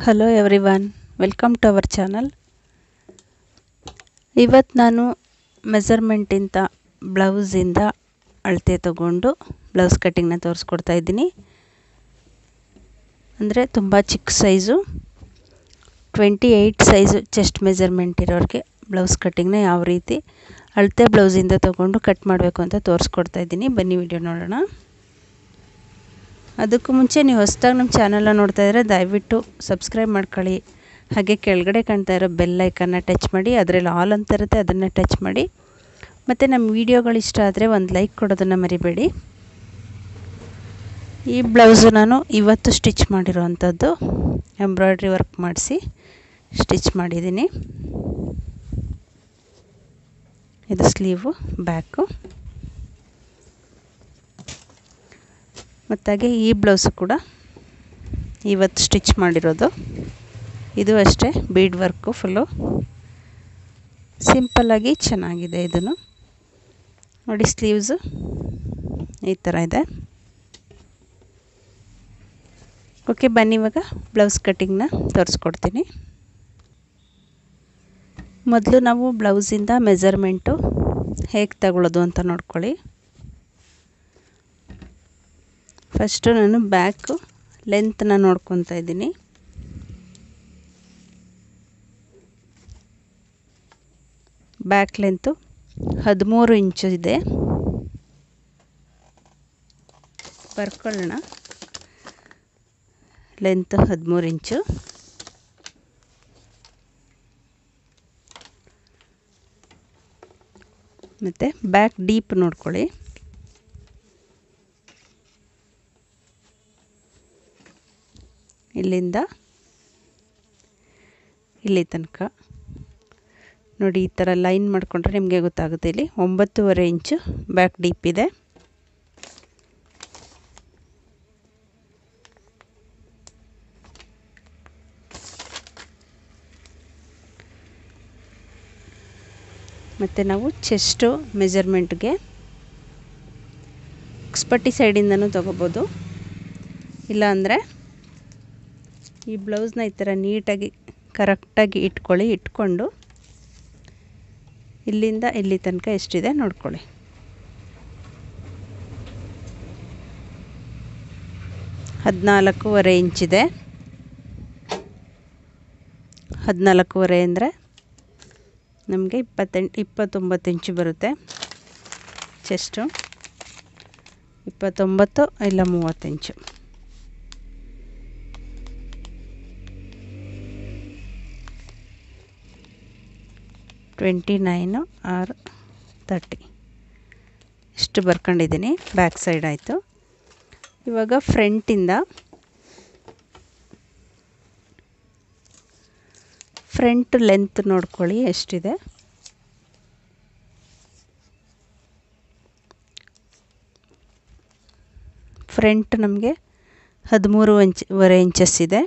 Hello everyone, welcome to our channel. ಇವತ್ತು ನಾನು ಮೆಜರ್ಮೆಂಟಿಂದ ಬ್ಲೌಸಿಂದ ಅಳತೆ ತಗೊಂಡು ಬ್ಲೌಸ್ ಕಟ್ಟಿಂಗ್ನ ತೋರಿಸ್ಕೊಡ್ತಾ ಇದ್ದೀನಿ. ಅಂದರೆ ತುಂಬ ಚಿಕ್ಕ ಸೈಜು 28 ಸೈಜು ಚೆಸ್ಟ್ ಮೆಜರ್ಮೆಂಟ್ ಇರೋರಿಗೆ ಬ್ಲೌಸ್ ಕಟ್ಟಿಂಗ್ನ ಯಾವ ರೀತಿ ಅಳತೆ ಬ್ಲೌಸಿಂದ ತಗೊಂಡು ಕಟ್ ಮಾಡಬೇಕು ಅಂತ ತೋರಿಸ್ಕೊಡ್ತಾ ಇದ್ದೀನಿ. ಬನ್ನಿ ವಿಡಿಯೋ ನೋಡೋಣ. ಅದಕ್ಕೂ ಮುಂಚೆ ನೀವು ಹೊಸದಾಗಿ ನಮ್ಮ ಚಾನಲ್ನ ನೋಡ್ತಾ ಇದ್ದರೆ ದಯವಿಟ್ಟು ಸಬ್ಸ್ಕ್ರೈಬ್ ಮಾಡ್ಕೊಳ್ಳಿ. ಹಾಗೆ ಕೆಳಗಡೆ ಕಾಣ್ತಾ ಇರೋ ಬೆಲ್ ಐಕನ್ನ ಟಚ್ ಮಾಡಿ, ಅದರಲ್ಲಿ ಆಲ್ ಅಂತ ಇರುತ್ತೆ, ಅದನ್ನು ಟಚ್ ಮಾಡಿ. ಮತ್ತು ನಮ್ಮ ವೀಡಿಯೋಗಳು ಇಷ್ಟ ಆದರೆ ಒಂದು ಲೈಕ್ ಕೊಡೋದನ್ನು ಮರಿಬೇಡಿ. ಈ ಬ್ಲೌಸು ನಾನು ಇವತ್ತು ಸ್ಟಿಚ್ ಮಾಡಿರೋವಂಥದ್ದು, ಎಂಬ್ರಾಯ್ಡ್ರಿ ವರ್ಕ್ ಮಾಡಿಸಿ ಸ್ಟಿಚ್ ಮಾಡಿದ್ದೀನಿ. ಇದು ಸ್ಲೀವು, ಬ್ಯಾಕು. ಮತ್ತಾಗೆ ಈ ಬ್ಲೌಸು ಕೂಡ ಇವತ್ತು ಸ್ಟಿಚ್ ಮಾಡಿರೋದು. ಇದು ಅಷ್ಟೇ ಬೀಡ್ ವರ್ಕು, ಫುಲ್ಲು ಸಿಂಪಲ್ಲಾಗಿ ಚೆನ್ನಾಗಿದೆ. ಇದನ್ನು ನೋಡಿ, ಸ್ಲೀವ್ಸು ಈ ಥರ ಇದೆ. ಓಕೆ, ಬನ್ನಿ ಇವಾಗ ಬ್ಲೌಸ್ ಕಟ್ಟಿಂಗ್ನ ತೋರಿಸ್ಕೊಡ್ತೀನಿ. ಮೊದಲು ನಾವು ಬ್ಲೌಸಿಂದ ಮೆಜರ್ಮೆಂಟು ಹೇಗೆ ತಗೊಳ್ಳೋದು ಅಂತ ನೋಡ್ಕೊಳ್ಳಿ. ಫಸ್ಟು ನಾನು ಬ್ಯಾಕು ಲೆಂತ್ನ ನೋಡ್ಕೊತಾ ಇದ್ದೀನಿ. ಬ್ಯಾಕ್ ಲೆಂತು 13 ಇಂಚು ಇದೆ. ಬರ್ಕೊಳ್ಳೋಣ. ಲೆಂತ್ 13 ಇಂಚು. ಮತ್ತು ಬ್ಯಾಕ್ ಡೀಪ್ ನೋಡ್ಕೊಳ್ಳಿ. ಇಲ್ಲಿಂದ ಇಲ್ಲಿ ತನಕ ನೋಡಿ, ಈ ಥರ ಲೈನ್ ಮಾಡಿಕೊಂಡ್ರೆ ನಿಮಗೆ ಗೊತ್ತಾಗುತ್ತೆ. ಇಲ್ಲಿ 9.5 ಇಂಚು ಬ್ಯಾಕ್ ಡೀಪ್ ಇದೆ. ಮತ್ತು ನಾವು ಚೆಸ್ಟು ಮೆಜರ್ಮೆಂಟ್ಗೆ ಉಕ್ಸ್ಪಟ್ಟಿ ಸೈಡಿಂದನೂ ತೊಗೋಬೋದು. ಇಲ್ಲಾಂದರೆ ಈ ಬ್ಲೌಸ್ನ ಈ ಥರ ನೀಟಾಗಿ ಕರೆಕ್ಟಾಗಿ ಇಟ್ಕೊಂಡು ಇಲ್ಲಿಂದ ಇಲ್ಲಿ ತನಕ ಎಷ್ಟಿದೆ ನೋಡ್ಕೊಳ್ಳಿ. 14.5 ಇಂಚಿದೆ. 14.5 ಅಂದರೆ ನಮಗೆ 29 ಇಂಚು ಬರುತ್ತೆ. ಚೆಸ್ಟು 29 ಇಲ್ಲ 30 ಇಂಚು. $29 or $30 ಇಷ್ಟು ಬರ್ಕೊಂಡಿದ್ದೀನಿ. ಬ್ಯಾಕ್ ಸೈಡ್ ಆಯಿತು. ಇವಾಗ ಫ್ರಂಟ್ ಲೆಂತ್ ನೋಡ್ಕೊಳ್ಳಿ ಎಷ್ಟಿದೆ. ಫ್ರಂಟ್ ನಮಗೆ 13.5 ಇಂಚಸ್ ಇದೆ.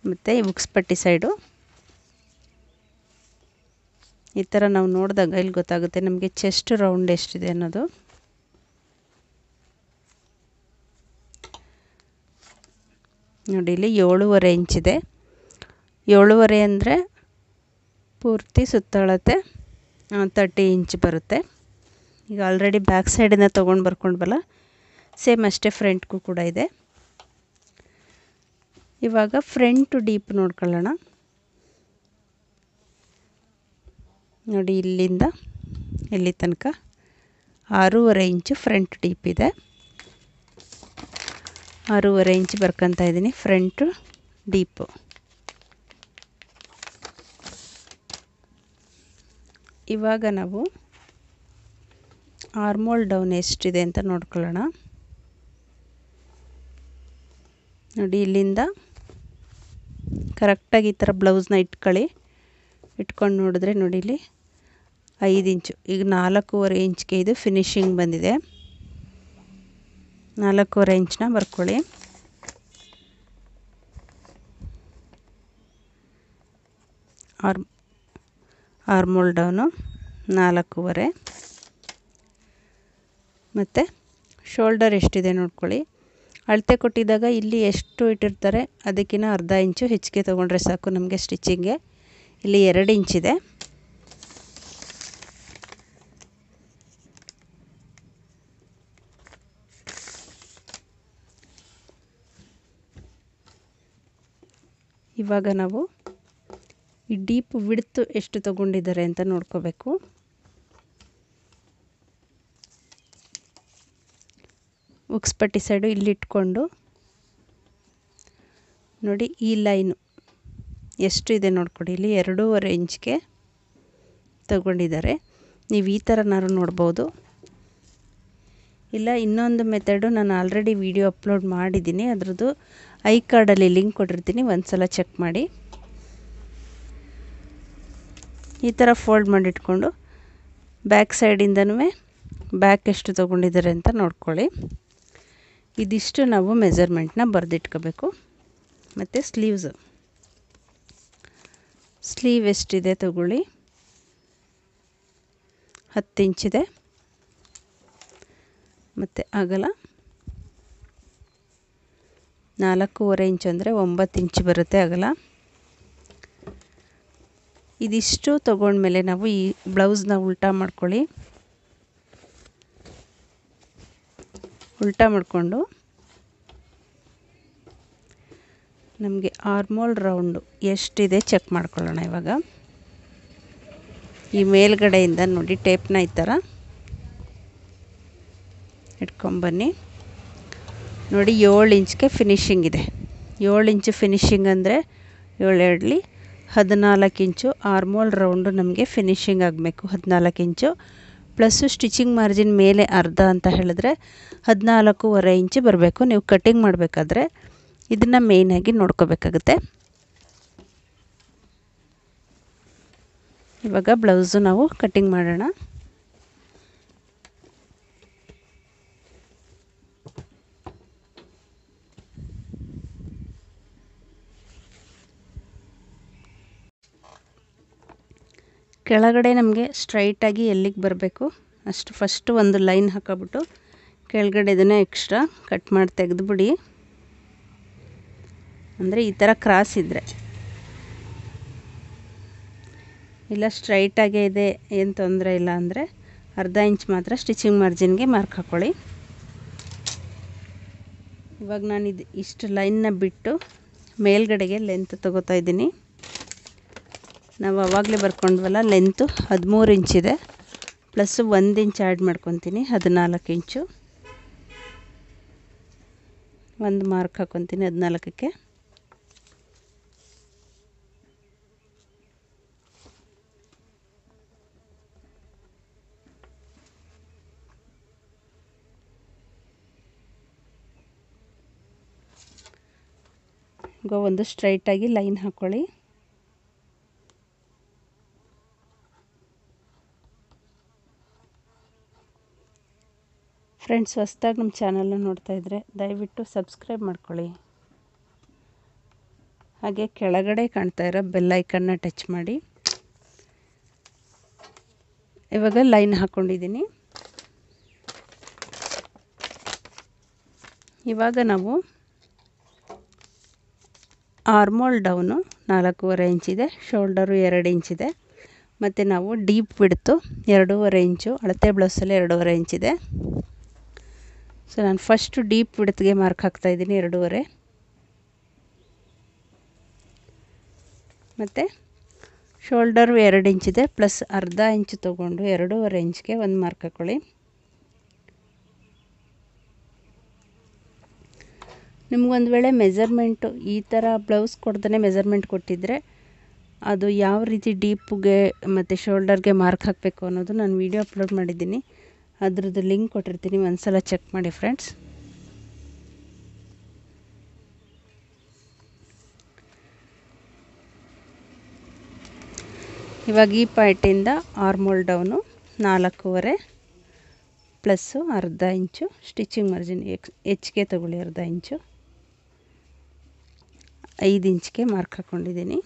ಮತ್ತು ಈ ಉಕ್ಸ್ಪಟ್ಟಿ ಸೈಡು ಈ ಥರ ನಾವು ನೋಡಿದಾಗ ಇಲ್ಲಿ ಗೊತ್ತಾಗುತ್ತೆ ನಮಗೆ ಚೆಸ್ಟ್ ರೌಂಡ್ ಎಷ್ಟಿದೆ ಅನ್ನೋದು. ನೋಡಿ, ಇಲ್ಲಿ 7.5 ಇಂಚಿದೆ. 7.5 ಅಂದರೆ ಪೂರ್ತಿ ಸುತ್ತಳತೆ 30 ಇಂಚ್ ಬರುತ್ತೆ. ಈಗ ಆಲ್ರೆಡಿ ಬ್ಯಾಕ್ ಸೈಡಿಂದ ತೊಗೊಂಡು ಬರ್ಕೊಂಡ್ವಲ್ಲ, ಸೇಮ್ ಅಷ್ಟೇ ಫ್ರಂಟ್ಗೂ ಕೂಡ ಇದೆ. ಇವಾಗ ಫ್ರಂಟ್ ಡೀಪ್ ನೋಡ್ಕೊಳ್ಳೋಣ. ನೋಡಿ, ಇಲ್ಲಿಂದ ಇಲ್ಲಿ ತನಕ 6.5 ಇಂಚು ಫ್ರಂಟ್ ಡೀಪ್ ಇದೆ. 6.5 ಇಂಚ್ ಬರ್ಕೊತಾ ಇದ್ದೀನಿ ಫ್ರಂಟು ಡೀಪು. ಇವಾಗ ನಾವು ಆರ್ಮೋಲ್ ಡೌನ್ ಎಷ್ಟಿದೆ ಅಂತ ನೋಡ್ಕೊಳ್ಳೋಣ. ನೋಡಿ, ಇಲ್ಲಿಂದ ಕರೆಕ್ಟಾಗಿ ಈ ಥರ ಬ್ಲೌಸ್ನ ಇಟ್ಕೊಂಡು ನೋಡಿದ್ರೆ ನೋಡಿ, ಇಲ್ಲಿ 5 ಇಂಚು. ಈಗ 4.5 ಇಂಚ್ಗೆ ಇದು ಫಿನಿಶಿಂಗ್ ಬಂದಿದೆ. 4.5 ಇಂಚನ್ನ ಬರ್ಕೊಳ್ಳಿ. ಆರ್ಮೋಲ್ ಡೌನು 4.5 ಮತ್ತು ಶೋಲ್ಡರ್ ಎಷ್ಟಿದೆ ನೋಡ್ಕೊಳ್ಳಿ. ಅಳತೆ ಕೊಟ್ಟಿದ್ದಾಗ ಇಲ್ಲಿ ಎಷ್ಟು ಇಟ್ಟಿರ್ತಾರೆ ಅದಕ್ಕಿಂತ ಅರ್ಧ ಇಂಚು ಹೆಚ್ಚಿಗೆ ತೊಗೊಂಡ್ರೆ ಸಾಕು ನಮಗೆ ಸ್ಟಿಚಿಂಗ್ಗೆ. ಇಲ್ಲಿ 2 ಇಂಚಿದೆ. ಇವಾಗ ನಾವು ಈ ಡೀಪ್ ವಿಡ್ತ್ ಎಷ್ಟು ತೊಗೊಂಡಿದ್ದಾರೆ ಅಂತ ನೋಡ್ಕೋಬೇಕು. ಉಕ್ಸ್ ಪಟ್ಟಿ ಸೈಡು ಇಲ್ಲಿಟ್ಕೊಂಡು ನೋಡಿ ಈ ಲೈನು ಎಷ್ಟು ಇದೆ ನೋಡ್ಕೊಡಿ. ಇಲ್ಲಿ 2.5 ಇಂಚ್ಗೆ ತಗೊಂಡಿದ್ದಾರೆ. ನೀವು ಈ ಥರನಾರು ನೋಡ್ಬೋದು. ಇಲ್ಲ ಇನ್ನೊಂದು ಮೆಥಡು ನಾನು ಆಲ್ರೆಡಿ ವಿಡಿಯೋ ಅಪ್ಲೋಡ್ ಮಾಡಿದ್ದೀನಿ, ಅದರದ್ದು ಐ ಕಾರ್ಡಲ್ಲಿ ಲಿಂಕ್ ಕೊಟ್ಟಿರ್ತೀನಿ, ಒಂದು ಸಲ ಚೆಕ್ ಮಾಡಿ. ಈ ಥರ ಫೋಲ್ಡ್ ಮಾಡಿಟ್ಕೊಂಡು ಬ್ಯಾಕ್ ಸೈಡಿಂದನೂ ಬ್ಯಾಕ್ ಎಷ್ಟು ತೊಗೊಂಡಿದ್ದಾರೆ ಅಂತ ನೋಡ್ಕೊಳ್ಳಿ. ಇದಿಷ್ಟು ನಾವು ಮೆಜರ್ಮೆಂಟ್ನ ಬರೆದಿಟ್ಕೋಬೇಕು. ಮತ್ತು ಸ್ಲೀವ್ ಎಷ್ಟಿದೆ ತಗೊಳ್ಳಿ. 10 ಇಂಚಿದೆ. ಮತ್ತು ಅಗಲ 4.5 ಇಂಚು ಅಂದರೆ 9 ಇಂಚು ಬರುತ್ತೆ ಅಗಲ. ಇದಿಷ್ಟು ತೊಗೊಂಡ್ಮೇಲೆ ನಾವು ಈ ಬ್ಲೌಸ್ನ ಉಲ್ಟಾ ಮಾಡ್ಕೊಳ್ಳಿ. ಉಲ್ಟಾ ಮಾಡಿಕೊಂಡು ನಮಗೆ ಆರ್ಮೋಲ್ ರೌಂಡು ಎಷ್ಟಿದೆ ಚೆಕ್ ಮಾಡ್ಕೊಳ್ಳೋಣ. ಇವಾಗ ಈ ಮೇಲ್ಗಡೆಯಿಂದ ನೋಡಿ ಟೇಪ್ನ ಈ ಥರ ಇಟ್ಕೊಂಬನ್ನಿ. ನೋಡಿ 7 ಇಂಚ್ಗೆ ಫಿನಿಶಿಂಗ್ ಇದೆ. 7 ಇಂಚು ಫಿನಿಶಿಂಗ್ ಅಂದರೆ 7 14 ಇಂಚು ಆರ್ಮೋಲ್ ರೌಂಡು ನಮಗೆ ಫಿನಿಶಿಂಗ್ ಆಗಬೇಕು. 14 ಇಂಚು ಪ್ಲಸ್ಸು ಸ್ಟಿಚಿಂಗ್ ಮಾರ್ಜಿನ್ ಮೇಲೆ ಅರ್ಧ ಅಂತ ಹೇಳಿದ್ರೆ 14.5 ಇಂಚು ಬರಬೇಕು. ನೀವು ಕಟ್ಟಿಂಗ್ ಮಾಡಬೇಕಾದ್ರೆ ಇದನ್ನು ಮೇಯ್ನಾಗಿ ನೋಡ್ಕೋಬೇಕಾಗುತ್ತೆ. ಇವಾಗ ಬ್ಲೌಸು ನಾವು ಕಟ್ಟಿಂಗ್ ಮಾಡೋಣ. ಕೆಳಗಡೆ ನಮಗೆ ಸ್ಟ್ರೈಟಾಗಿ ಎಲ್ಲಿಗೆ ಬರಬೇಕು ಅಷ್ಟು ಫಸ್ಟು ಒಂದು ಲೈನ್ ಹಾಕೋಬಿಟ್ಟು ಕೆಳಗಡೆ ಇದನ್ನು ಎಕ್ಸ್ಟ್ರಾ ಕಟ್ ಮಾಡಿ ತೆಗೆದುಬಿಡಿ. ಅಂದರೆ ಈ ಥರ ಕ್ರಾಸ್ ಇದ್ದರೆ, ಇಲ್ಲ ಸ್ಟ್ರೈಟಾಗೇ ಇದೆ ಏನು ತೊಂದರೆ ಇಲ್ಲ ಅಂದರೆ ಅರ್ಧ ಇಂಚ್ ಮಾತ್ರ ಸ್ಟಿಚಿಂಗ್ ಮಾರ್ಜಿನ್ಗೆ ಮಾರ್ಕ್ ಹಾಕ್ಕೊಳ್ಳಿ. ಇವಾಗ ನಾನು ಇಷ್ಟು ಲೈನ್ನ ಬಿಟ್ಟು ಮೇಲ್ಗಡೆಗೆ ಲೆಂತ್ ತೊಗೋತಾ ಇದ್ದೀನಿ. ನಾವು ಆವಾಗಲೇ ಬರ್ಕೊಂಡ್ವಲ್ಲ ಲೆಂತು 13 ಇಂಚಿದೆ. ಪ್ಲಸ್ಸು 1 ಇಂಚ್ ಆ್ಯಡ್ ಮಾಡ್ಕೊತೀನಿ 14 ಇಂಚು. ಒಂದು ಮಾರ್ಕ್ ಹಾಕ್ಕೊತೀನಿ 14ಕ್ಕೆ. ಈಗ ಒಂದು ಸ್ಟ್ರೈಟಾಗಿ ಲೈನ್ ಹಾಕ್ಕೊಳ್ಳಿ. ಫ್ರೆಂಡ್ಸ್, ಹೊಸ್ದಾಗಿ ನಮ್ಮ ಚಾನಲ್ನ ನೋಡ್ತಾ ಇದ್ದರೆ ದಯವಿಟ್ಟು ಸಬ್ಸ್ಕ್ರೈಬ್ ಮಾಡ್ಕೊಳ್ಳಿ. ಹಾಗೆ ಕೆಳಗಡೆ ಕಾಣ್ತಾ ಇರೋ ಬೆಲ್ ಐಕನ್ನ ಟಚ್ ಮಾಡಿ. ಇವಾಗ ಲೈನ್ ಹಾಕ್ಕೊಂಡಿದ್ದೀನಿ. ಇವಾಗ ನಾವು ಆರ್ಮೋಲ್ ಡೌನು 4.5 ಇಂಚಿದೆ, ಶೋಲ್ಡರು 2 ಇಂಚಿದೆ. ಮತ್ತು ನಾವು ಡೀಪ್ ಬಿಡ್ತು 2.5 ಇಂಚು, ಅಳತೆ ಬ್ಲೌಸಲ್ಲಿ 2.5 ಇಂಚಿದೆ. ಸೊ ನಾನು ಫಸ್ಟು ಡೀಪ್ ಬಿಡ್ತ್ಗೆ ಮಾರ್ಕ್ ಹಾಕ್ತಾಯಿದ್ದೀನಿ 2.5. ಮತ್ತು ಶೋಲ್ಡರು 2 ಇಂಚಿದೆ ಪ್ಲಸ್ ಅರ್ಧ ಇಂಚು ತೊಗೊಂಡು 2.5 ಇಂಚ್ಗೆ ಒಂದು ಮಾರ್ಕ್ ಹಾಕ್ಕೊಳ್ಳಿ. ನಿಮ್ಗೊಂದು ವೇಳೆ ಮೆಜರ್ಮೆಂಟು ಈ ಥರ ಬ್ಲೌಸ್ ಕೊಡ್ದೇ ಮೆಜರ್ಮೆಂಟ್ ಕೊಟ್ಟಿದ್ದರೆ ಅದು ಯಾವ ರೀತಿ ಡೀಪ್ಗೆ ಮತ್ತು ಶೋಲ್ಡರ್ಗೆ ಮಾರ್ಕ್ ಹಾಕಬೇಕು ಅನ್ನೋದು ನಾನು ವಿಡಿಯೋ ಅಪ್ಲೋಡ್ ಮಾಡಿದ್ದೀನಿ, ಅದ್ರದ್ದು ಲಿಂಕ್ ಕೊಟ್ಟಿರ್ತೀನಿ, ಒಂದು ಸಲ ಚೆಕ್ ಮಾಡಿ ಫ್ರೆಂಡ್ಸ್. ಇವಾಗ ಈ ಪಾಯಿಂಟಿಂದ ಆರ್ಮೋಲ್ ಡೌನು 4.5 ಪ್ಲಸ್ಸು ಅರ್ಧ ಇಂಚು ಸ್ಟಿಚಿಂಗ್ ಮಾರ್ಜಿನ್ ಹೆಚ್ಚಿಗೆ ತಗೊಳ್ಳಿ. ಅರ್ಧ ಇಂಚು 5 ಇಂಚ್ಗೆ ಮಾರ್ಕ್ ಹಾಕ್ಕೊಂಡಿದ್ದೀನಿ.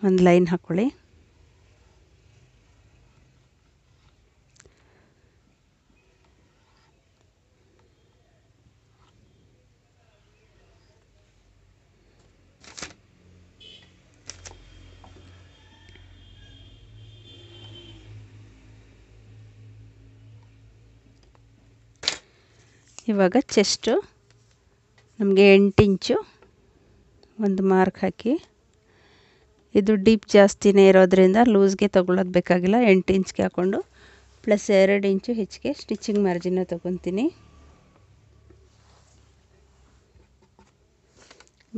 ಒಂದು ಲೈನ್ ಹಾಕ್ಕೊಳ್ಳಿ. ಇವಾಗ ಚೆಸ್ಟು ನಮಗೆ 8 ಇಂಚು ಒಂದು ಮಾರ್ಕ್ ಹಾಕಿ, ಇದು ಡೀಪ್ ಜಾಸ್ತಿನೇ ಇರೋದ್ರಿಂದ ಲೂಸ್ಗೆ ತೊಗೊಳ್ಳೋದು ಬೇಕಾಗಿಲ್ಲ. 8 ಇಂಚ್ಗೆ ಹಾಕ್ಕೊಂಡು ಪ್ಲಸ್ 2 ಇಂಚು ಹೆಚ್ಚಿಗೆ ಸ್ಟಿಚಿಂಗ್ ಮಾರ್ಜಿನ್ನ ತೊಗೊತೀನಿ.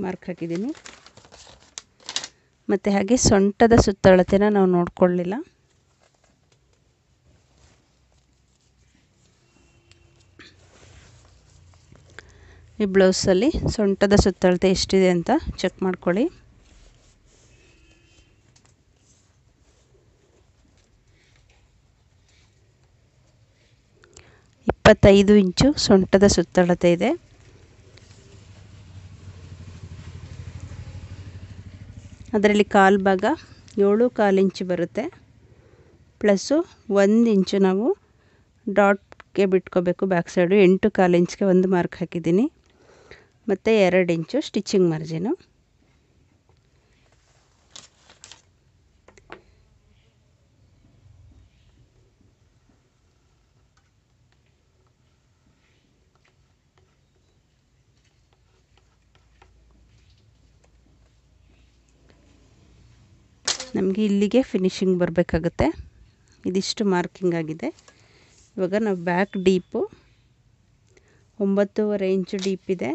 ಮಾರ್ಕ್ ಹಾಕಿದ್ದೀನಿ. ಮತ್ತು ಹಾಗೆ ಸೊಂಟದ ಸುತ್ತಳತೆನ ನಾವು ನೋಡ್ಕೊಳ್ಳಿಲ್ಲ. ಈ ಬ್ಲೌಸಲ್ಲಿ ಸೊಂಟದ ಸುತ್ತಳತೆ ಎಷ್ಟಿದೆ ಅಂತ ಚೆಕ್ ಮಾಡ್ಕೊಳ್ಳಿ. ಇಪ್ಪತ್ತೈದು ಇಂಚು ಸೊಂಟದ ಸುತ್ತಳತೆ ಇದೆ. ಅದರಲ್ಲಿ ಕಾಲು ಭಾಗ 7.25 ಇಂಚು ಬರುತ್ತೆ. ಪ್ಲಸ್ಸು 1 ಇಂಚು ನಾವು ಡಾಟ್ಗೆ ಬಿಟ್ಕೋಬೇಕು. ಬ್ಯಾಕ್ ಸೈಡು 8.25 ಇಂಚ್ಗೆ ಒಂದು ಮಾರ್ಕ್ ಹಾಕಿದ್ದೀನಿ. ಮತ್ತು 2 ಇಂಚು ಸ್ಟಿಚಿಂಗ್ ಮಾರ್ಜಿನು. ನಮಗೆ ಇಲ್ಲಿಗೆ ಫಿನಿಶಿಂಗ್ ಬರಬೇಕಾಗುತ್ತೆ. ಇದಿಷ್ಟು ಮಾರ್ಕಿಂಗ್ ಆಗಿದೆ. ಇವಾಗ ನಾವು ಬ್ಯಾಕ್ ಡೀಪು 9.25 ಇಂಚು ಡೀಪ್ ಇದೆ.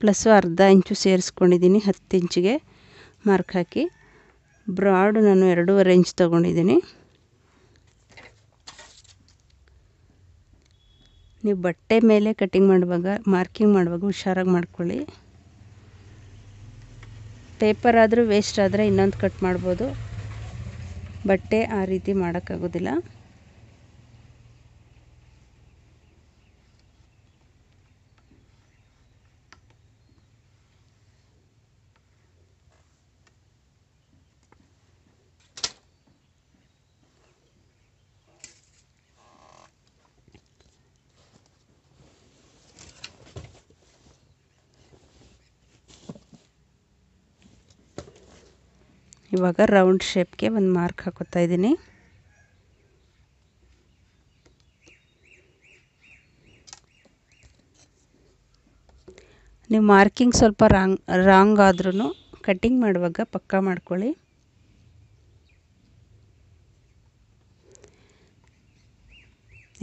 ಪ್ಲಸ್ಸು ಅರ್ಧ ಇಂಚು ಸೇರಿಸ್ಕೊಂಡಿದ್ದೀನಿ. 10 ಇಂಚಿಗೆ ಮಾರ್ಕ್ ಹಾಕಿ ಬ್ರಾಡು ನಾನು 2.5 ಇಂಚ್ ತೊಗೊಂಡಿದ್ದೀನಿ. ನೀವು ಬಟ್ಟೆ ಮೇಲೆ ಕಟ್ಟಿಂಗ್ ಮಾಡುವಾಗ ಮಾರ್ಕಿಂಗ್ ಮಾಡುವಾಗ ಹುಷಾರಾಗಿ ಮಾಡ್ಕೊಳ್ಳಿ. ಪೇಪರ್ ಆದರೂ ವೇಸ್ಟ್ ಆದರೆ ಇನ್ನೊಂದು ಕಟ್ ಮಾಡ್ಬೋದು. ಬಟ್ಟೆ ಆ ರೀತಿ ಮಾಡೋಕ್ಕಾಗೋದಿಲ್ಲ. ಇವಾಗ ರೌಂಡ್ ಶೇಪ್ಗೆ ಒಂದು ಮಾರ್ಕ್ ಹಾಕೋತಾ ಇದ್ದೀನಿ. ನೀವು ಮಾರ್ಕಿಂಗ್ ಸ್ವಲ್ಪ ರಾಂಗ್ ಆದ್ರೂ ಕಟ್ಟಿಂಗ್ ಮಾಡುವಾಗ ಪಕ್ಕಾ ಮಾಡ್ಕೊಳ್ಳಿ.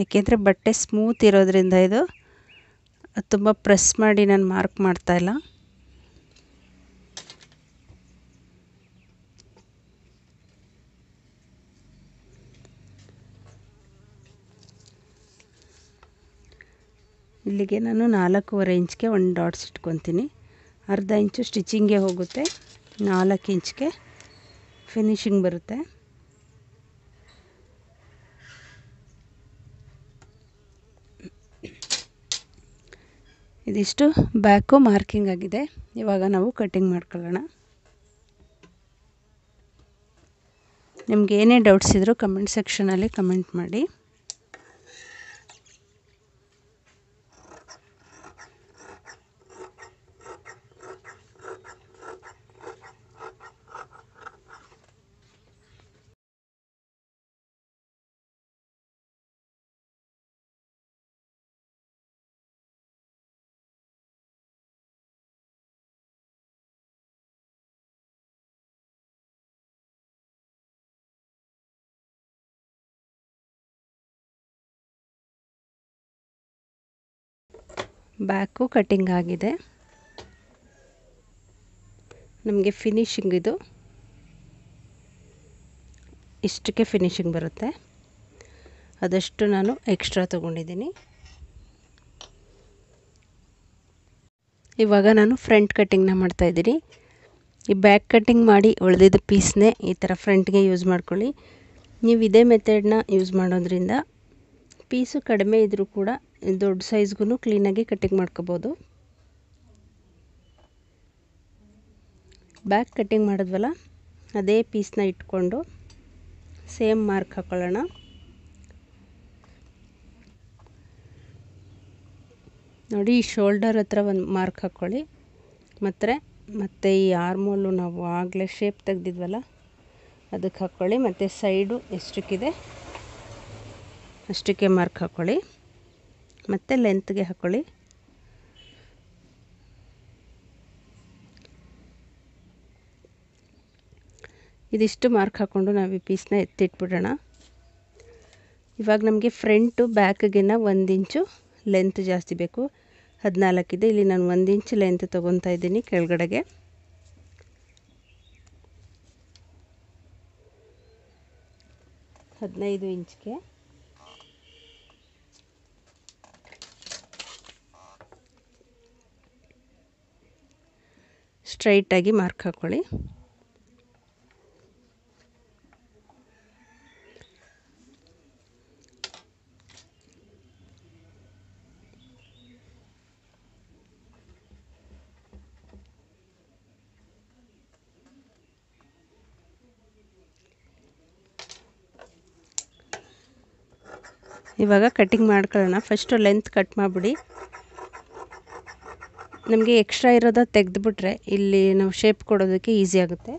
ಯಾಕೆಂದರೆ ಬಟ್ಟೆ ಸ್ಮೂತ್ ಇರೋದ್ರಿಂದ ಇದು ತುಂಬ ಪ್ರೆಸ್ ಮಾಡಿ ನಾನು ಮಾರ್ಕ್ ಮಾಡ್ತಾಯಿಲ್ಲ. ಇಲ್ಲಿಗೆ ನಾನು 4.25 ಇಂಚ್ಗೆ ಒಂದು ಡಾಟ್ಸ್ ಇಟ್ಕೊತೀನಿ. ಅರ್ಧ ಇಂಚು ಸ್ಟಿಚಿಂಗ್ಗೆ ಹೋಗುತ್ತೆ. 4 ಇಂಚ್ಗೆ ಫಿನಿಶಿಂಗ್ ಬರುತ್ತೆ. ಇದಿಷ್ಟು ಬ್ಯಾಕು ಮಾರ್ಕಿಂಗ್ ಆಗಿದೆ. ಇವಾಗ ನಾವು ಕಟ್ಟಿಂಗ್ ಮಾಡ್ಕೊಳ್ಳೋಣ. ನಿಮ್ಗೆ ಏನೇ ಡೌಟ್ಸ್ ಇದ್ದರೂ ಕಮೆಂಟ್ ಸೆಕ್ಷನಲ್ಲಿ ಕಮೆಂಟ್ ಮಾಡಿ. ಬ್ಯಾಕು ಕಟ್ಟಿಂಗ್ ಆಗಿದೆ. ನಮಗೆ ಫಿನಿಶಿಂಗ್ ಇದು ಇಷ್ಟಕ್ಕೆ ಫಿನಿಶಿಂಗ್ ಬರುತ್ತೆ. ಅದಷ್ಟು ನಾನು ಎಕ್ಸ್ಟ್ರಾ ತೊಗೊಂಡಿದ್ದೀನಿ. ಇವಾಗ ನಾನು ಫ್ರಂಟ್ ಕಟ್ಟಿಂಗ್ನ ಮಾಡ್ತಾಯಿದ್ದೀನಿ. ಈ ಬ್ಯಾಕ್ ಕಟ್ಟಿಂಗ್ ಮಾಡಿ ಉಳಿದಿದ್ದ ಪೀಸ್ನೇ ಈ ಥರ ಫ್ರಂಟ್ಗೆ ಯೂಸ್ ಮಾಡ್ಕೊಳ್ಳಿ. ನೀವು ಇದೇ ಮೆಥಡ್ನ ಯೂಸ್ ಮಾಡೋದ್ರಿಂದ ಪೀಸು ಕಡಿಮೆ ಇದ್ದರೂ ಕೂಡ ದೊಡ್ಡ ಸೈಜ್ಗೂ ಕ್ಲೀನಾಗಿ ಕಟ್ಟಿಂಗ್ ಮಾಡ್ಕೋಬೋದು. ಬ್ಯಾಕ್ ಕಟ್ಟಿಂಗ್ ಮಾಡಿದ್ವಲ್ಲ ಅದೇ ಪೀಸ್ನ ಇಟ್ಕೊಂಡು ಸೇಮ್ ಮಾರ್ಕ್ ಹಾಕೊಳ್ಳೋಣ. ನೋಡಿ, ಈ ಶೋಲ್ಡರ್ ಹತ್ರ ಒಂದು ಮಾರ್ಕ್ ಹಾಕ್ಕೊಳ್ಳಿ. ಮತ್ತು ಈ ಆರ್ಮೋಲು ನಾವು ಆಗಲೇ ಶೇಪ್ ತೆಗೆದಿದ್ವಲ್ಲ ಅದಕ್ಕೆ ಹಾಕ್ಕೊಳ್ಳಿ. ಮತ್ತು ಸೈಡು ಎಷ್ಟಕ್ಕಿದೆ ಅಷ್ಟಕ್ಕೆ ಮಾರ್ಕ್ ಹಾಕ್ಕೊಳ್ಳಿ. ಮತ್ತು ಲೆಂತ್ಗೆ ಹಾಕ್ಕೊಳ್ಳಿ. ಇದಿಷ್ಟು ಮಾರ್ಕ್ ಹಾಕ್ಕೊಂಡು ನಾವು ಈ ಪೀಸ್ನ ಎತ್ತಿಟ್ಬಿಡೋಣ. ಇವಾಗ ನಮಗೆ ಫ್ರಂಟು ಬ್ಯಾಕ್ಗಿನ್ನ 1 ಇಂಚು ಲೆಂತ್ ಜಾಸ್ತಿ ಬೇಕು. 14 ಇದೆ. ಇಲ್ಲಿ ನಾನು 1 ಇಂಚ್ ಲೆಂತ್ ತೊಗೊತಾ ಇದ್ದೀನಿ ಕೆಳಗಡೆಗೆ. ಹದಿನೈದು ಇಂಚ್ಗೆ ಸ್ಟ್ರೈಟಾಗಿ ಮಾರ್ಕ್ ಹಾಕ್ಕೊಳ್ಳಿ. ಇವಾಗ ಕಟ್ಟಿಂಗ್ ಮಾಡ್ಕೊಳ್ಳೋಣ. ಫಸ್ಟು ಲೆಂತ್ ಕಟ್ ಮಾಡಿಬಿಡಿ. ನಮಗೆ ಎಕ್ಸ್ಟ್ರಾ ಇರೋದ ತೆಗೆದುಬಿಟ್ರೆ ಇಲ್ಲಿ ನಾವು ಶೇಪ್ ಕೊಡೋದಕ್ಕೆ ಈಸಿ ಆಗುತ್ತೆ.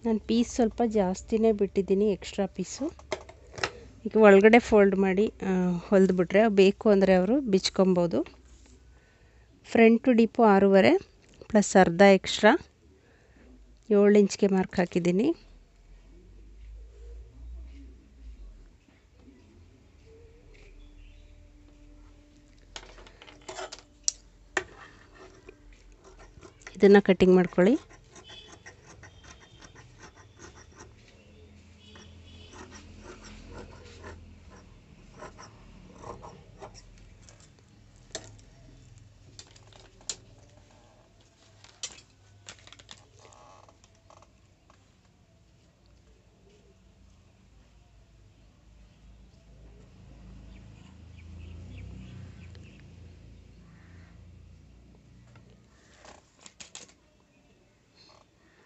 ನಾನು ಪೀಸ್ ಸ್ವಲ್ಪ ಜಾಸ್ತಿನೇ ಬಿಟ್ಟಿದ್ದೀನಿ, ಎಕ್ಸ್ಟ್ರಾ ಪೀಸು. ಈಗ ಒಳಗಡೆ ಫೋಲ್ಡ್ ಮಾಡಿ ಹೊಲಿದ್ಬಿಟ್ರೆ ಬೇಕು ಅಂದರೆ ಅವರು ಬಿಚ್ಕೊಬೋದು. ಫ್ರಂಟು ಡೀಪು 6.5 ಪ್ಲಸ್ ಅರ್ಧ ಎಕ್ಸ್ಟ್ರಾ 7 ಇಂಚ್ಗೆ ಮಾರ್ಕ್ ಹಾಕಿದ್ದೀನಿ. ಇದನ್ನು ಕಟ್ಟಿಂಗ್ ಮಾಡ್ಕೊಳ್ಳಿ.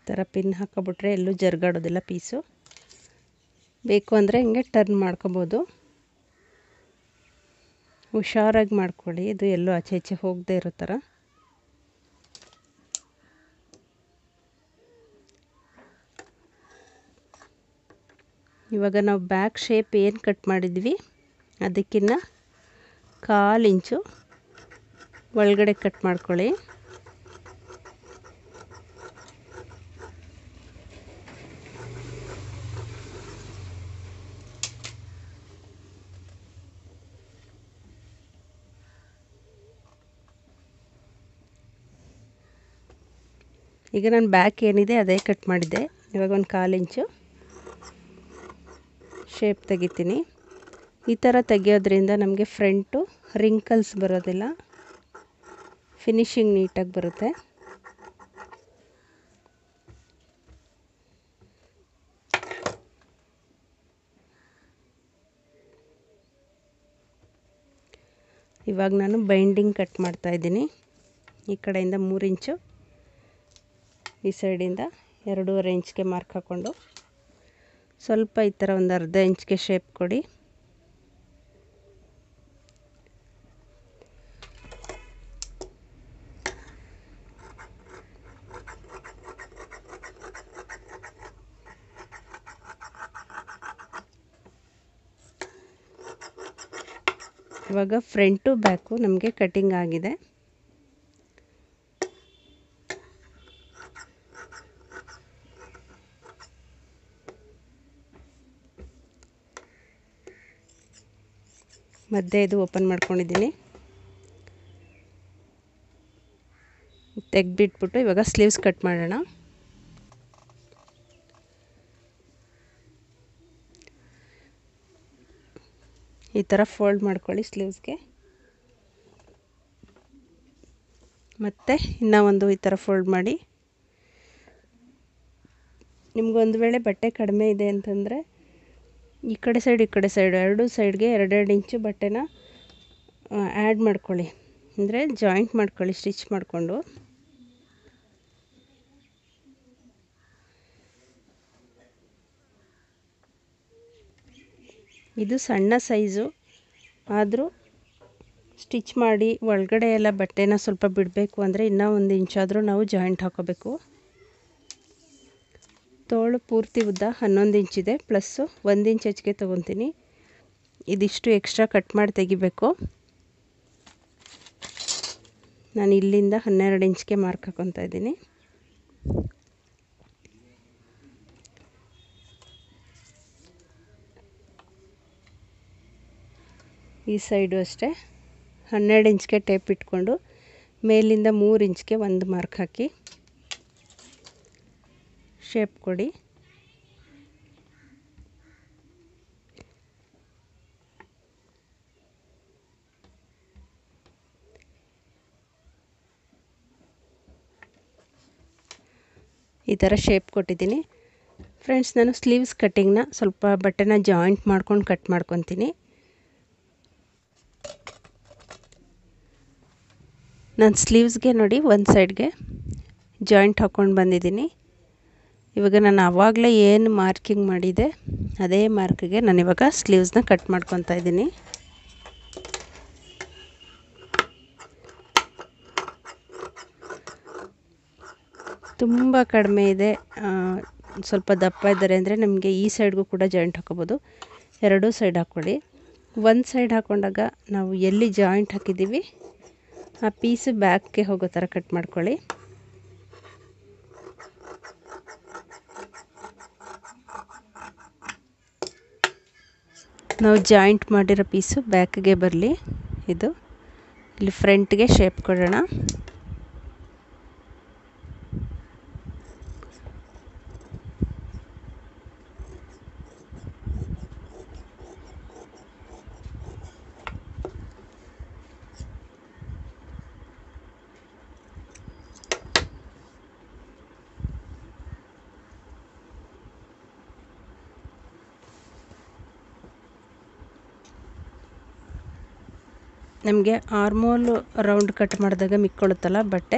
ಥರ ಪಿನ್ ಹಾಕೊಬಿಟ್ರೆ ಎಲ್ಲೂ ಜರುಗಾಡೋದಿಲ್ಲ ಪೀಸು. ಬೇಕು ಅಂದರೆ ಹಿಂಗೆ ಟರ್ನ್ ಮಾಡ್ಕೊಬೋದು. ಹುಷಾರಾಗಿ ಮಾಡ್ಕೊಳ್ಳಿ, ಇದು ಎಲ್ಲೂ ಆಚೆ ಈಚೆ ಹೋಗದೆ ಇರೋ ಥರ. ಇವಾಗ ನಾವು ಬ್ಯಾಕ್ ಶೇಪ್ ಏನು ಕಟ್ ಮಾಡಿದ್ವಿ ಅದಕ್ಕಿಂತ 1/4 ಇಂಚು ಒಳಗಡೆ ಕಟ್ ಮಾಡ್ಕೊಳ್ಳಿ. ಈಗ ನಾನು ಬ್ಯಾಕ್ ಏನಿದೆ ಅದೇ ಕಟ್ ಮಾಡಿದ್ದೆ. ಇವಾಗ ಒಂದು 1/4 ಇಂಚು ಶೇಪ್ ತೆಗಿತೀನಿ. ಈ ಥರ ತೆಗಿಯೋದ್ರಿಂದ ನಮಗೆ ಫ್ರಂಟು ರಿಂಕಲ್ಸ್ ಬರೋದಿಲ್ಲ, ಫಿನಿಶಿಂಗ್ ನೀಟಾಗಿ ಬರುತ್ತೆ. ಇವಾಗ ನಾನು ಬೈಂಡಿಂಗ್ ಕಟ್ ಮಾಡ್ತಾಯಿದ್ದೀನಿ. ಈ ಕಡೆಯಿಂದ 3 ಇಂಚು, ಈ ಸೈಡಿಂದ 2.5 ಇಂಚ್ಗೆ ಮಾರ್ಕ್ ಹಾಕ್ಕೊಂಡು ಸ್ವಲ್ಪ ಈ ಥರ ಒಂದು ಅರ್ಧ ಇಂಚ್ಗೆ ಶೇಪ್ ಕೊಡಿ. ಇವಾಗ ಫ್ರಂಟು ಬ್ಯಾಕು ನಮಗೆ ಕಟಿಂಗ್ ಆಗಿದೆ. ಮಧ್ಯೆ ಇದು ಓಪನ್ ಮಾಡ್ಕೊಂಡಿದ್ದೀನಿ. ತೆಗೆದ್ಬಿಟ್ಬಿಟ್ಟು ಇವಾಗ ಸ್ಲೀವ್ಸ್ ಕಟ್ ಮಾಡೋಣ. ಈ ಥರ ಫೋಲ್ಡ್ ಮಾಡ್ಕೊಳ್ಳಿ ಸ್ಲೀವ್ಸ್ಗೆ. ಮತ್ತು ಇನ್ನೂ ಒಂದು ಈ ಥರ ಫೋಲ್ಡ್ ಮಾಡಿ. ನಿಮ್ಗೊಂದು ವೇಳೆ ಬಟ್ಟೆ ಕಡಿಮೆ ಇದೆ ಅಂತಂದರೆ ಈ ಕಡೆ ಸೈಡ್ ಎರಡೂ ಸೈಡ್ಗೆ 2.5 ಇಂಚು ಬಟ್ಟೆನ ಆ್ಯಡ್ ಮಾಡ್ಕೊಳ್ಳಿ, ಅಂದರೆ ಜಾಯಿಂಟ್ ಮಾಡ್ಕೊಳ್ಳಿ ಸ್ಟಿಚ್ ಮಾಡಿಕೊಂಡು. ಇದು ಸಣ್ಣ ಸೈಜು ಆದರೂ ಸ್ಟಿಚ್ ಮಾಡಿ ಒಳಗಡೆ ಎಲ್ಲ ಬಟ್ಟೆನ ಸ್ವಲ್ಪ ಬಿಡಬೇಕು ಅಂದರೆ ಇನ್ನೂ 1 ಇಂಚಾದರೂ ನಾವು ಜಾಯಿಂಟ್ ಹಾಕೋಬೇಕು. ತೋಳು ಪೂರ್ತಿ ಉದ್ದ 11 ಇಂಚಿದೆ, ಪ್ಲಸ್ಸು 1 ಇಂಚ್ ಹೆಚ್ಚಿಗೆ ತೊಗೊತೀನಿ. ಇದಿಷ್ಟು ಎಕ್ಸ್ಟ್ರಾ ಕಟ್ ಮಾಡಿ ತೆಗಿಬೇಕು. ನಾನು ಇಲ್ಲಿಂದ 12 ಇಂಚ್ಗೆ ಮಾರ್ಕ್ ಹಾಕೊತಾ ಇದ್ದೀನಿ. ಈ ಸೈಡು ಅಷ್ಟೇ 12 ಇಂಚ್ಗೆ ಟೇಪ್ ಇಟ್ಕೊಂಡು ಮೇಲಿಂದ 3 ಇಂಚ್ಗೆ ಒಂದು ಮಾರ್ಕ್ ಹಾಕಿ ಶೇಪ್ ಕೊಡಿ. ಈ ಥರ ಶೇಪ್ ಕೊಟ್ಟಿದ್ದೀನಿ. ಫ್ರೆಂಡ್ಸ್, ನಾನು ಸ್ಲೀವ್ಸ್ ಕಟ್ಟಿಂಗ್ನ ಸ್ವಲ್ಪ ಬಟ್ಟೆನ ಜಾಯಿಂಟ್ ಮಾಡ್ಕೊಂಡು ಕಟ್ ಮಾಡ್ಕೊತೀನಿ. ನಾನು ಸ್ಲೀವ್ಸ್ಗೆ ನೋಡಿ ಒಂದು ಸೈಡ್ಗೆ ಜಾಯಿಂಟ್ ಹಾಕ್ಕೊಂಡು ಬಂದಿದ್ದೀನಿ. ಇವಾಗ ನಾನು ಆವಾಗಲೇ ಏನು ಮಾರ್ಕಿಂಗ್ ಮಾಡಿದೆ ಅದೇ ಮಾರ್ಕಿಗೆ ನಾನಿವಾಗ ಸ್ಲೀವ್ಸ್ನ ಕಟ್ ಮಾಡ್ಕೊತಾ ಇದ್ದೀನಿ. ತುಂಬ ಕಡಿಮೆ ಇದೆ, ಸ್ವಲ್ಪ ದಪ್ಪ ಇದ್ದಾರೆ ಅಂದರೆ ನಮಗೆ ಈ ಸೈಡ್ಗೂ ಕೂಡ ಜಾಯಿಂಟ್ ಹಾಕೋಬೋದು. ಎರಡೂ ಸೈಡ್ ಹಾಕ್ಕೊಳ್ಳಿ. ಒಂದು ಸೈಡ್ ಹಾಕ್ಕೊಂಡಾಗ ನಾವು ಎಲ್ಲಿ ಜಾಯಿಂಟ್ ಹಾಕಿದ್ದೀವಿ ಆ ಪೀಸು ಬ್ಯಾಕ್ಗೆ ಹೋಗೋ ಥರ ಕಟ್ ಮಾಡ್ಕೊಳ್ಳಿ. ನಾವು ಜಾಯಿಂಟ್ ಮಾಡಿರೋ ಪೀಸು ಬ್ಯಾಕ್ಗೆ ಬರಲಿ. ಇದು ಇಲ್ಲಿ ಫ್ರಂಟ್ಗೆ ಶೇಪ್ ಕೊಡೋಣ. ನಮಗೆ ಆರ್ಮೋಲ್ ರೌಂಡ್ ಕಟ್ ಮಾಡಿದಾಗ ಮಿಕ್ಕೊಳ್ಳುತ್ತಲ್ಲ ಬಟ್ಟೆ,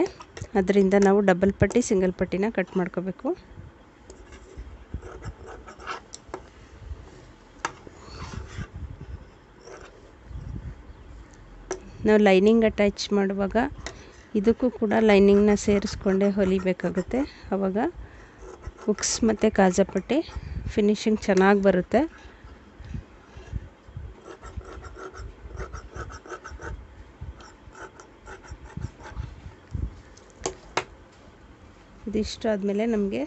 ಅದರಿಂದ ನಾವು ಡಬಲ್ ಪಟ್ಟಿ ಸಿಂಗಲ್ ಪಟ್ಟಿನ ಕಟ್ ಮಾಡ್ಕೋಬೇಕು. ನಾವು ಲೈನಿಂಗ್ ಅಟ್ಯಾಚ್ ಮಾಡುವಾಗ ಇದಕ್ಕೂ ಕೂಡ ಲೈನಿಂಗ್ನ ಸೇರಿಸ್ಕೊಂಡೇ ಹೊಲಿಬೇಕಾಗುತ್ತೆ. ಆವಾಗ ಹುಕ್ಸ್ ಮತ್ತು ಕಾಜಾಪಟ್ಟಿ ಫಿನಿಶಿಂಗ್ ಚೆನ್ನಾಗಿ ಬರುತ್ತೆ. ಇದಿಷ್ಟು ಆದಮೇಲೆ ನಮಗೆ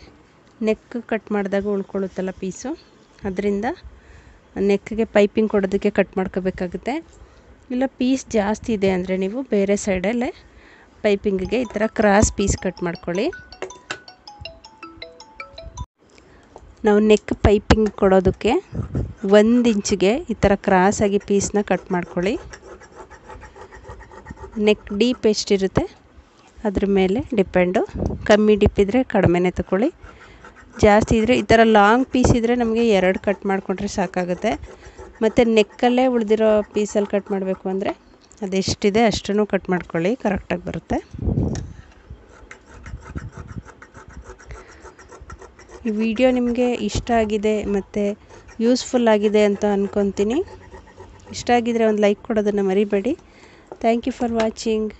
ನೆಕ್ ಕಟ್ ಮಾಡಿದಾಗ ಉಳ್ಕೊಳ್ಳುತ್ತಲ್ಲ ಪೀಸು, ಅದರಿಂದ ನೆಕ್ಗೆ ಪೈಪಿಂಗ್ ಕೊಡೋದಕ್ಕೆ ಕಟ್ ಮಾಡ್ಕೋಬೇಕಾಗುತ್ತೆ. ಇಲ್ಲ ಪೀಸ್ ಜಾಸ್ತಿ ಇದೆ ಅಂದರೆ ನೀವು ಬೇರೆ ಸೈಡಲ್ಲೇ ಪೈಪಿಂಗಿಗೆ ಈ ಥರ ಕ್ರಾಸ್ ಪೀಸ್ ಕಟ್ ಮಾಡ್ಕೊಳ್ಳಿ. ನಾವು ನೆಕ್ ಪೈಪಿಂಗ್ ಕೊಡೋದಕ್ಕೆ 1 ಇಂಚಿಗೆ ಈ ಥರ ಕ್ರಾಸಾಗಿ ಪೀಸ್ನ ಕಟ್ ಮಾಡ್ಕೊಳ್ಳಿ. ನೆಕ್ ಡೀಪ್ ಎಷ್ಟಿರುತ್ತೆ ಅದ್ರ ಮೇಲೆ ಡಿಪೆಂಡು. ಕಮ್ಮಿ ಡಿಪ್ ಇದ್ದರೆ ಕಡಿಮೆನೇ ತಗೊಳ್ಳಿ, ಜಾಸ್ತಿ ಇದ್ದರೆ ಈ ಥರ ಲಾಂಗ್ ಪೀಸ್ ಇದ್ದರೆ ನಮಗೆ 2 ಕಟ್ ಮಾಡಿಕೊಂಡ್ರೆ ಸಾಕಾಗುತ್ತೆ. ಮತ್ತು ನೆಕ್ಕಲ್ಲೇ ಉಳಿದಿರೋ ಪೀಸಲ್ಲಿ ಕಟ್ ಮಾಡಬೇಕು ಅಂದರೆ ಅದೆಷ್ಟಿದೆ ಅಷ್ಟನ್ನು ಕಟ್ ಮಾಡ್ಕೊಳ್ಳಿ, ಕರೆಕ್ಟಾಗಿ ಬರುತ್ತೆ. ಈ ವಿಡಿಯೋ ನಿಮಗೆ ಇಷ್ಟ ಆಗಿದೆ ಮತ್ತು ಯೂಸ್ಫುಲ್ ಆಗಿದೆ ಅಂತ ಅಂದ್ಕೊತೀನಿ. ಇಷ್ಟ ಆಗಿದರೆ ಒಂದು ಲೈಕ್ ಕೊಡೋದನ್ನು ಮರಿಬೇಡಿ. Thank you for watching.